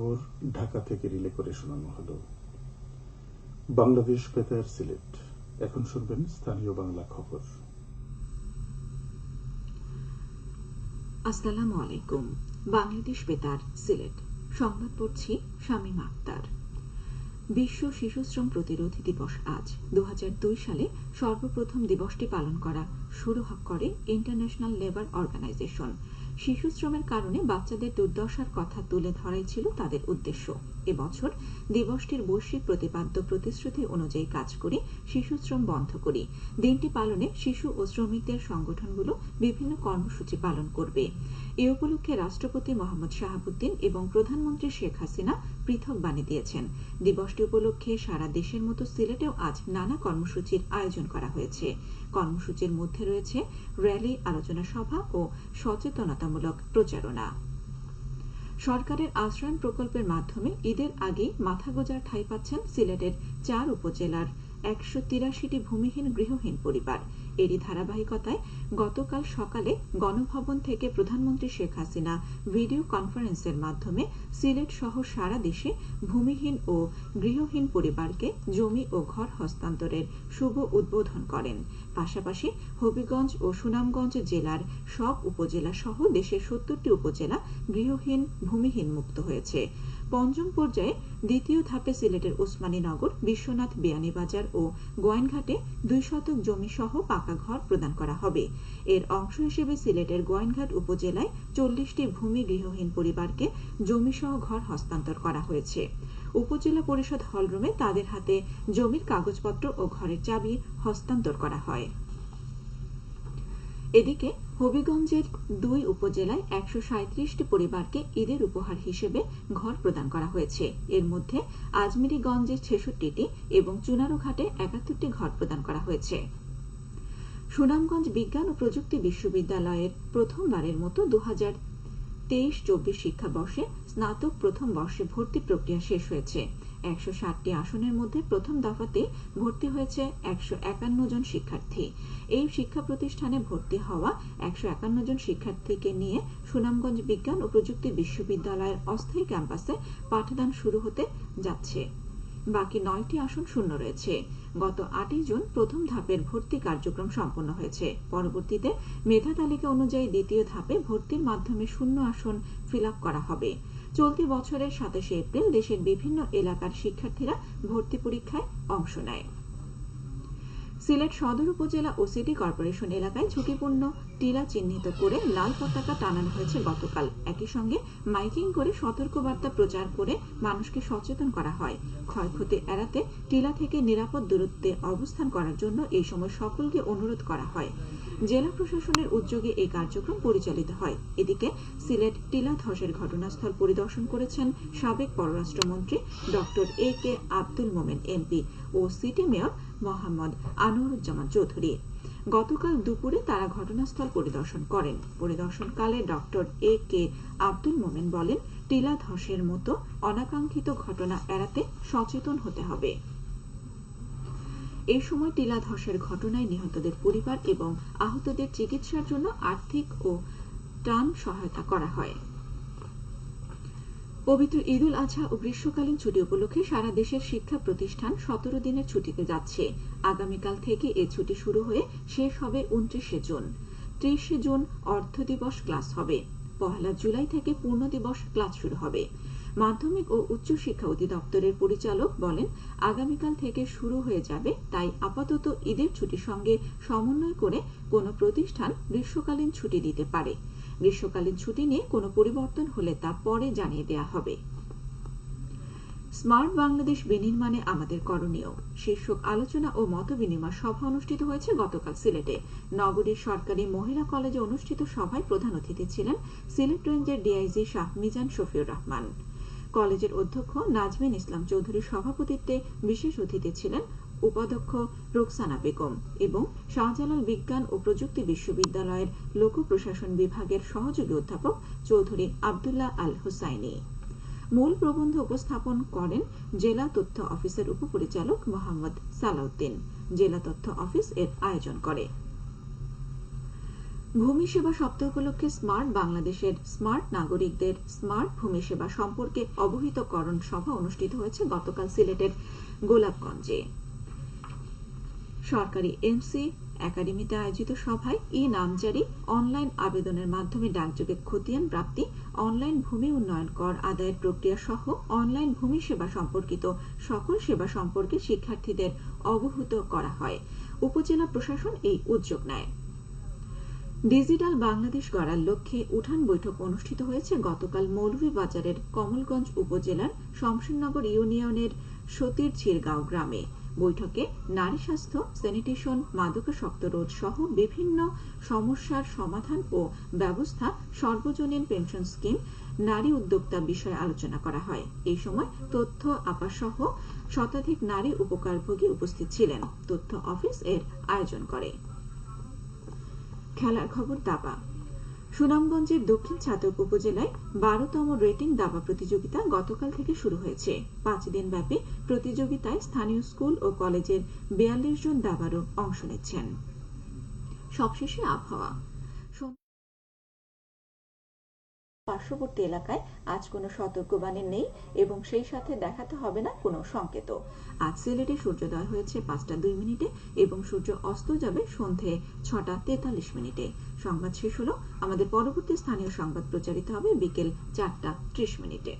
খবর ঢাকা থেকে রিলে করে শোনানো হলো। বাংলাদেশ বেতার সিলেট। এখন শুনবেন স্থানীয় বাংলা খবর। আসসালামু আলাইকুম। বাংলাদেশ বেতার সিলেট সংবাদ পড়ছি শামীম আক্তার। বিশ্ব শিশুশ্রম প্রতিরোধী দিবস আজ। 2002 সালে সর্বপ্রথম দিবসটি পালন করা শুরু করে ইন্টারন্যাশনাল লেবার অর্গানাইজেশন। শিশুশ্রমের কারণে বাচ্চাদের দুর্দশার কথা তুলে ধরাই ছিল তাদের উদ্দেশ্য। এবছর দিবসটির বৈশ্বিক প্রতিপাদ্য প্রতিশ্রুতি অনুযায়ী কাজ করে শিশুশ্রম বন্ধ করি। দিনটি পালনে শিশু ও শ্রমিকদের সংগঠনগুলো বিভিন্ন কর্মসূচি পালন করবে। এ উপলক্ষে রাষ্ট্রপতি মোহাম্মদ শাহাবুদ্দিন এবং প্রধানমন্ত্রী শেখ হাসিনা পৃথক বাণী দিয়েছেন। দিবসটি উপলক্ষে সারা দেশের মতো সিলেটেও আজ নানা কর্মসূচির আয়োজন করা হয়েছে। কর্মসূচির মধ্যে রয়েছে র্যালি, আলোচনা সভা ও সচেতনতামূলক প্রচারণা। সরকারের আশ্রয়ণ প্রকল্পের মাধ্যমে ঈদের আগেই মাথা গোঁজার ঠাঁই পাচ্ছেন সিলেটের 4 উপজেলার 183টি ভূমিহীন গৃহহীন পরিবার। এরই ধারাবাহিকতায় গতকাল সকালে গণভবন থেকে প্রধানমন্ত্রী শেখ হাসিনা ভিডিও কনফারেন্সের মাধ্যমে সিলেট সহ সারা দেশে ভূমিহীন ও গৃহহীন পরিবারকে জমি ও ঘর হস্তান্তরের শুভ উদ্বোধন করেন। পাশাপাশি হবিগঞ্জ ও সুনামগঞ্জ জেলার সব উপজেলা সহ দেশের 70টি উপজেলা গৃহহীন ভূমিহীন মুক্ত হয়েছে। পঞ্চম পর্যায়ে দ্বিতীয় ধাপে সিলেটের ওসমানীনগর, বিশ্বনাথ, বিয়ানীবাজার ও গোয়াইনঘাটে 2 শতক জমি সহ পাকা ঘর প্রদান করা হবে। এর অংশ হিসেবে সিলেটের গোয়াইনঘাট উপজেলায় 40টি ভূমি গৃহহীন পরিবারকে জমি সহ ঘর হস্তান্তর করা হয়েছে। উপজেলা পরিষদ হলরুমে তাদের হাতে জমির কাগজপত্র ও ঘরের চাবি হস্তান্তর করা হয়। এদিকে হবিগঞ্জের 2 উপজেলায় 137টি পরিবারকে ঈদের উপহার হিসেবে ঘর প্রদান করা হয়েছে। এর মধ্যে আজমিরিগঞ্জে 66টি এবং চুনারুঘাটে 71টি ঘর প্রদান করা হয়েছে। সুনামগঞ্জ বিজ্ঞান ও প্রযুক্তি বিশ্ববিদ্যালয়ের প্রথমবারের মতো 2023-24 শিক্ষাবর্ষে স্নাতক প্রথম বর্ষে ভর্তি প্রক্রিয়া শেষ হয়েছে। 160টি আসনের মধ্যে প্রথম দফাতে ভর্তি হয়েছে 151 জন শিক্ষার্থী। এই শিক্ষা প্রতিষ্ঠানে ভর্তি হওয়া 151 জন শিক্ষার্থীকে নিয়ে সুনামগঞ্জ বিজ্ঞান ও প্রযুক্তি বিশ্ববিদ্যালয়ের অস্থায়ী ক্যাম্পাসে পাঠদান শুরু হতে যাচ্ছে। বাকি 9টি আসন শূন্য রয়েছে। গত 8 জুন প্রথম ধাপের ভর্তি কার্যক্রম সম্পন্ন হয়েছে। পরবর্তীতে মেধা তালিকা অনুযায়ী দ্বিতীয় ধাপে ভর্তির মাধ্যমে শূন্য আসন ফিল আপ করা হবে। চলতি বছরের 27 এপ্রিল দেশের বিভিন্ন এলাকার শিক্ষার্থীরা ভর্তি পরীক্ষায় অংশ নেয়। সিলেট সদর উপজেলা ও সিটি কর্পোরেশন এলাকায় ঝুঁকিপূর্ণ টিলা চিহ্নিত করে লাল পতাকা টানানো হয়েছে গতকাল। একই সঙ্গে মাইকিং করে সতর্কবার্তা প্রচার করে মানুষকে সচেতন করা হয়। ক্ষয়ক্ষতি এড়াতে টিলা থেকে নিরাপদ দূরত্বে অবস্থান করার জন্য এই সময় সকলকে অনুরোধ করা হয়। জেলা প্রশাসনের উদ্যোগে এই কার্যক্রম পরিচালিত হয়। এদিকে সিলেট টিলা ধসের ঘটনাস্থল পরিদর্শন করেছেন সাবেক পররাষ্ট্রমন্ত্রী doctor A.K. Abdul Momen MP ও সিটি মেয়র মোহাম্মদ আনোয়ারুজ্জামান চৌধুরী। গতকাল দুপুরে তারা ঘটনাস্থল পরিদর্শন করেন। পরিদর্শনকালে ডক্টর A.K. আব্দুল মোমেন বলেন, টিলা ধসের মতো অনাকাঙ্ক্ষিত ঘটনা এড়াতে সচেতন হতে হবে। এই সময় টিলা ধসের ঘটনায় নিহতদের পরিবার এবং আহতদের চিকিৎসার জন্য আর্থিক ও ত্রাণ সহায়তা করা হয়। পবিত্র ঈদুল আজহা ও গ্রীষ্মকালীন ছুটি উপলক্ষে সারা দেশের শিক্ষা প্রতিষ্ঠান 17 দিনের ছুটিতে যাচ্ছে। আগামীকাল থেকে এই ছুটি শুরু হয়ে শেষ হবে 29 জুন। 30 জুন অর্ধ দিবস ক্লাস হবে। 1 জুলাই থেকে পূর্ণ দিবস ক্লাস শুরু হবে। মাধ্যমিক ও উচ্চ শিক্ষা অধিদপ্তরের পরিচালক বলেন, আগামীকাল থেকে শুরু হয়ে যাবে, তাই আপাতত ঈদের ছুটির সঙ্গে সমন্বয় করে কোনো প্রতিষ্ঠান গ্রীষ্মকালীন ছুটি দিতে পারে। গ্রীষ্মকালীন ছুটি নিয়ে কোনো পরিবর্তন হলে তা পরে জানিয়ে দেওয়া হবে। স্মার্ট বাংলাদেশ বিনির্মাণে আমাদের করণীয় শীর্ষক আলোচনা ও মতবিনিময় সভা অনুষ্ঠিত হয়েছে গতকাল সিলেটে। নগরীর সরকারি মহিলা কলেজে অনুষ্ঠিত সভায় প্রধান অতিথি ছিলেন সিলেট রেঞ্জের ডিআইজি শাহ মিজান শফিউর রহমান। কলেজের অধ্যক্ষ নাজমিন ইসলাম চৌধুরীর সভাপতিত্বে বিশেষ অতিথি ছিলেন উপাধ্যক্ষ রোকসানা বেগম এবং শাহজালাল বিজ্ঞান ও প্রযুক্তি বিশ্ববিদ্যালয়ের লোক প্রশাসন বিভাগের সহযোগী অধ্যাপক চৌধুরী আব্দুল্লাহ আল হুসাইনি। মূল প্রবন্ধ উপস্থাপন করেন জেলা তথ্য অফিসের উপপরিচালক মোহাম্মদ সালাউদ্দিন। জেলা তথ্য অফিস এর আয়োজন করে। ভূমি সেবা সপ্তাহ উপলক্ষে স্মার্ট বাংলাদেশের স্মার্ট নাগরিকদের স্মার্ট ভূমি সেবা সম্পর্কে অবহিতকরণ সভা অনুষ্ঠিত হয়েছে গতকাল সিলেটের গোলাপগঞ্জে। সরকারি এমসি একাডেমিতে আয়োজিত সভায় নামজারি, অনলাইন আবেদনের মাধ্যমে ডাকযোগে খতিয়ান প্রাপ্তি, অনলাইন ভূমি উন্নয়ন কর আদায়ের প্রক্রিয়া সহ অনলাইন ভূমি সেবা সম্পর্কিত সকল সেবা সম্পর্কে শিক্ষার্থীদের অবহিত করা হয়। উপজেলা প্রশাসন এই উদ্যোগ নেয়। ডিজিটাল বাংলাদেশ গড়ার লক্ষ্যে উঠান বৈঠক অনুষ্ঠিত হয়েছে গতকাল মৌলভীবাজারের কমলগঞ্জ উপজেলার শমশেরনগর ইউনিয়নের সতীর ছিরগাঁও গ্রামে। বৈঠকে নারী স্বাস্থ্য, স্যানিটেশন, মাদকাসক্ত রোধ সহ বিভিন্ন সমস্যার সমাধান ও ব্যবস্থা, সর্বজনীন পেনশন স্কিম, নারী উদ্যোক্তা বিষয়ে আলোচনা করা হয়। এই সময় তথ্য আপার সহ শতাধিক নারী উপকারভোগী উপস্থিত ছিলেন। তথ্য অফিস এর আয়োজন করে। খেলার খবর দাবা। সুনামগঞ্জের দক্ষিণ ছাতক উপজেলায় 12তম রেটিং দাবা প্রতিযোগিতা গতকাল থেকে শুরু হয়েছে। 5 দিন ব্যাপী প্রতিযোগিতায় স্থানীয় স্কুল ও কলেজের 42 জন দাবারু অংশ নিচ্ছেন। সবশেষে আবহাওয়া। পার্শ্ববর্তী এলাকায় আজ কোনো সতর্কবাণী নেই এবং সেই সাথে দেখাতে হবে না কোনো সংকেত। আজ সিলেটে সূর্যোদয় হয়েছে 5টা 2 মিনিটে এবং সূর্য অস্ত যাবে সন্ধে 6টা 43 মিনিটে। সংবাদ শেষ হলো। আমাদের পরবর্তী স্থানীয় সংবাদ প্রচারিত হবে বিকেল 4টা 30 মিনিটে।